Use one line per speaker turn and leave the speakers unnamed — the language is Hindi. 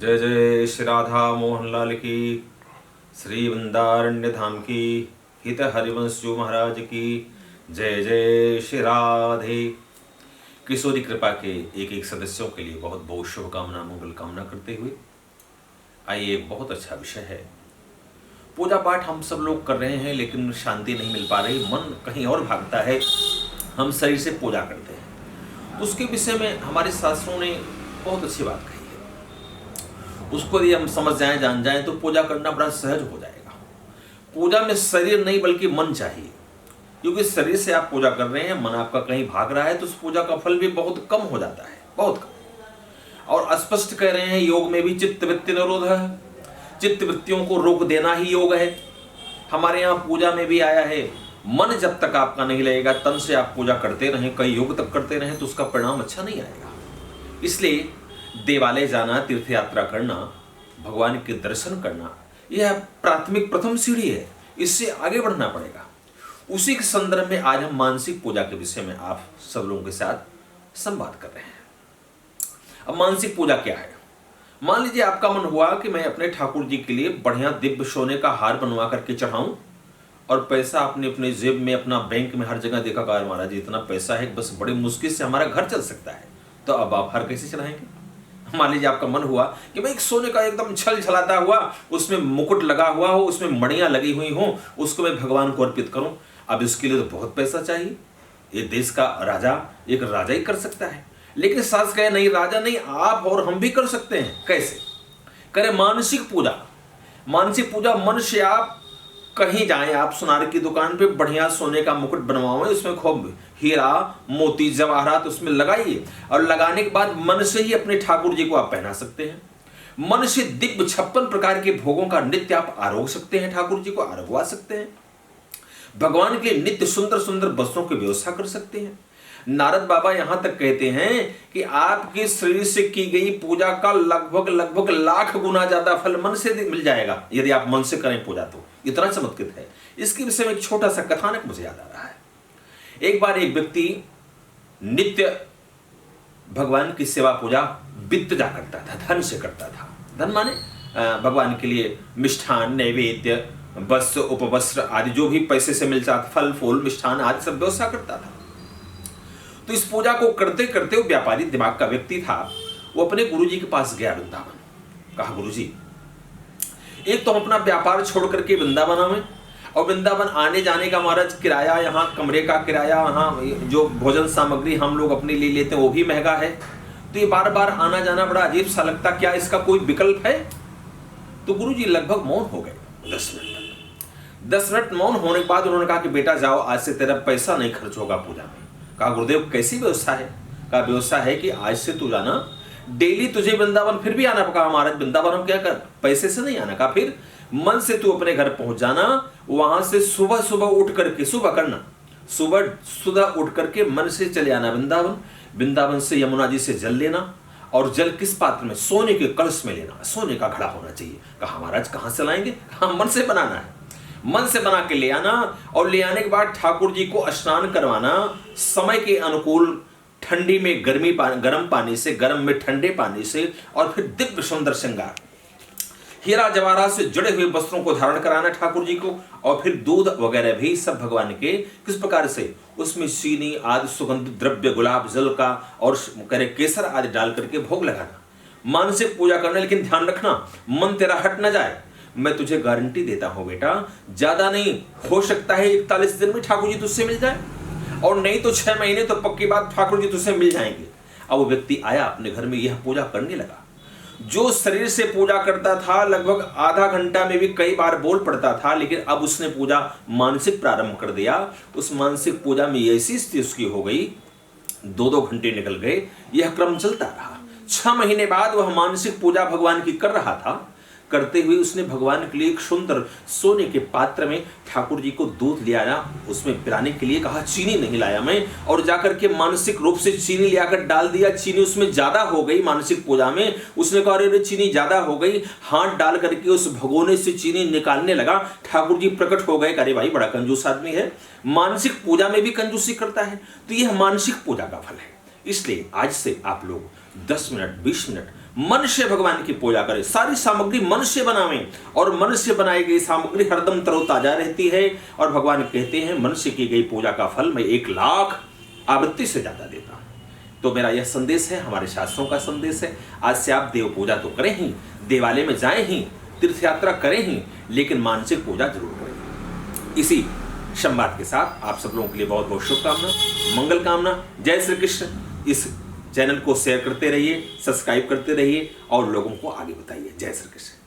जय जय श्री राधा मोहन लाल की, श्री वृंदारण्य धाम की, हित हरिवंश जी महाराज की जय जय श्री राधे। किशोरी कृपा के एक एक सदस्यों के लिए बहुत बहुत शुभकामना मंगल कामना करते हुए आइए, एक बहुत अच्छा विषय है। पूजा पाठ हम सब लोग कर रहे हैं लेकिन शांति नहीं मिल पा रही, मन कहीं और भागता है। हम शरीर से पूजा करते हैं, उसके विषय में हमारे शास्त्रों ने बहुत अच्छी बात कही। उसको यदि हम समझ जाएं, जान जाएं तो पूजा करना बड़ा सहज हो जाएगा। पूजा में शरीर नहीं बल्कि मन चाहिए, क्योंकि शरीर से आप पूजा कर रहे हैं, मन आपका कहीं भाग रहा है तो उस पूजा का फल भी बहुत कम हो जाता है, बहुत कम। और स्पष्ट कह रहे हैं, योग में भी चित्त वृत्ति निरोध है, चित्त वृत्तियों को रोक देना ही योग है। हमारे यहाँ पूजा में भी आया है, मन जब तक आपका नहीं लगेगा, तन से आप पूजा करते रहें, कई योग तक करते रहें तो उसका परिणाम अच्छा नहीं आएगा। इसलिए देवालय जाना, तीर्थ यात्रा करना, भगवान के दर्शन करना, यह प्राथमिक प्रथम सीढ़ी है। इससे आगे बढ़ना पड़ेगा। उसी के संदर्भ में आज हम मानसिक पूजा के विषय में आप सब लोगों के साथ संवाद कर रहे हैं। अब मानसिक पूजा क्या है? मान लीजिए आपका मन हुआ कि मैं अपने ठाकुर जी के लिए बढ़िया दिव्य सोने का हार बनवा करके चढ़ाऊं, और पैसा अपने अपने जेब में, अपना बैंक में हर जगह देखा, कार महाराज इतना पैसा है बस बड़ी मुश्किल से हमारा घर चल सकता है, तो अब आप हार कैसे चढ़ाएंगे? मान लीजिए आपका मन हुआ कि मैं एक सोने का एकदम छल छलाता हुआ, उसमें मुकुट लगा हुआ हो, उसमें मणियां लगी हुई हो, उसको मैं भगवान को अर्पित करूं। अब इसके लिए तो बहुत पैसा चाहिए। ये देश का राजा, एक राजा ही कर सकता है। लेकिन सास कहे नहीं, राजा नहीं, आप और हम भी कर सकते हैं। कैसे करें? मानसिक पूजा। मानसिक पूजा, मन से आप कहीं जाएं, आप सुनार की दुकान पे बढ़िया सोने का मुकुट बनवाएं, उसमें खूब हीरा मोती जवाहरात उसमें लगाइए, और लगाने के बाद मन से ही अपने ठाकुर जी को आप पहना सकते हैं। मन से दिव्य 56 प्रकार के भोगों का नित्य आप आरोग सकते हैं, ठाकुर जी को आरोगवा सकते हैं। भगवान के लिए नित्य सुंदर सुंदर वस्त्रों की व्यवस्था कर सकते हैं। नारद बाबा यहां तक कहते हैं कि आपके शरीर से की गई पूजा का लगभग लाख गुना ज्यादा फल मन से मिल जाएगा, यदि आप मन से करें पूजा तो। इतना चमत्कृत है। इसके विषय में एक छोटा सा कथानक मुझे याद आ रहा है। एक बार एक व्यक्ति नित्य भगवान की सेवा पूजा वित्त जा करता था, धन से करता था। धन माने भगवान के लिए मिष्ठान, नैवेद्य, वस्त्र, उपवस्त्र आदि जो भी पैसे से मिल जाता, फल फूल मिष्ठान आदि सब व्यवस्था करता था। तो इस पूजा को करते करते वो व्यापारी दिमाग का व्यक्ति था, वो अपने गुरुजी के पास गया वृंदावन। कहा, गुरुजी एक तो हम अपना व्यापार छोड़ करके वृंदावन में, और वृंदावन आने जाने का महाराज किराया, यहाँ कमरे का किराया, यहाँ जो भोजन सामग्री हम लोग अपने लिए लेते हैं वो भी महंगा है, तो ये बार बार आना जाना बड़ा अजीब सा लगता, क्या इसका कोई विकल्प है? तो गुरुजी लगभग मौन हो गए 10 मिनट तक। 10 मिनट मौन होने के बाद उन्होंने कहा कि बेटा जाओ, आज से तेरा पैसा नहीं खर्च होगा पूजा में। कहा, गुरुदेव कैसी व्यवस्था है? कहा, व्यवस्था है कि आज से तू जाना, डेली तुझे वृंदावन फिर भी आना। कहा, महाराज वृंदावन हम क्या कर, पैसे से नहीं आना। कहा, फिर मन से तू अपने घर पहुंच जाना, वहां से सुबह सुबह उठ करके, सुबह करना, सुबह उठ करके मन से चले आना वृंदावन। वृंदावन से यमुना जी से जल लेना, और जल किस पात्र में? सोने के कलश में लेना, सोने का घड़ा होना चाहिए। कहा, महाराज कहां से लाएंगे? कहा, मन से बनाना है, मन से बना के ले आना, और ले आने के बाद ठाकुर जी को स्नान करवाना, समय के अनुकूल, ठंडी में गर्म पानी से, गर्म में ठंडे पानी से, और फिर दिव्य सुंदर श्रृंगार हीरा जवाहरात से जुड़े हुए वस्त्रों को धारण कराना ठाकुर जी को, और फिर दूध वगैरह भी सब भगवान के किस प्रकार से, उसमें चीनी आदि सुगंधित द्रव्य, गुलाब जल का और केसर आदि डाल करके भोग लगाना। मानसिक पूजा करना, लेकिन ध्यान रखना मन तेरा हट न जाए। मैं तुझे गारंटी देता हूं बेटा, ज्यादा नहीं, हो सकता है 41 दिन में ठाकुर जी तुझसे मिल जाए, और नहीं तो 6 महीने तो पक्की बात ठाकुर जी तुझसे मिल जाएंगे। अब वो व्यक्ति आया अपने घर में, यह पूजा करने लगा। जो शरीर से पूजा करता था लगभग आधा घंटा में भी कई बार बोल पड़ता था, लेकिन अब उसने पूजा मानसिक प्रारंभ कर दिया। उस मानसिक पूजा में ऐसी स्थिति उसकी हो गई, 2-2 घंटे निकल गए, यह क्रम चलता रहा। 6 महीने बाद वह मानसिक पूजा भगवान की कर रहा था। करते हुए उसने भगवान के लिए एक सुंदर सोने के पात्र में ठाकुर जी को दूध ले आया, उसमें पिलाने के लिए कहा, चीनी नहीं लाया मैं, और जाकर के मानसिक रूप से चीनी ले आकर डाल दिया। चीनी उसमें ज्यादा हो गई मानसिक पूजा में। उसने कहा, अरे चीनी ज्यादा हो गई। हाथ डाल करके उस भगोने से चीनी निकालने लगा। ठाकुर जी प्रकट हो गए, अरे भाई बड़ा कंजूस आदमी है, मानसिक पूजा में भी कंजूसी करता है। तो यह मानसिक पूजा का फल है। इसलिए आज से आप लोग 10 मिनट 20 मिनट मन से भगवान की पूजा करें, सारी सामग्री मन से बनावें और मन से बनाई गई सामग्री हरदम तरोताजा रहती है। और भगवान कहते हैं मन से की गई पूजा का फल मैं 1,00,000 आवृत्ति से ज्यादा देता हूं। तो मेरा यह संदेश है, हमारे शास्त्रों का संदेश है। आज से आप देव पूजा तो करें ही, देवालय में जाएं ही, तीर्थ यात्रा करें ही, लेकिन मानसिक पूजा जरूर करें। इसी संवाद के साथ आप सब लोगों के लिए बहुत बहुत शुभकामना, मंगल कामना। जय श्री कृष्ण। इस चैनल को शेयर करते रहिए, सब्सक्राइब करते रहिए और लोगों को आगे बताइए। जय श्री कृष्ण।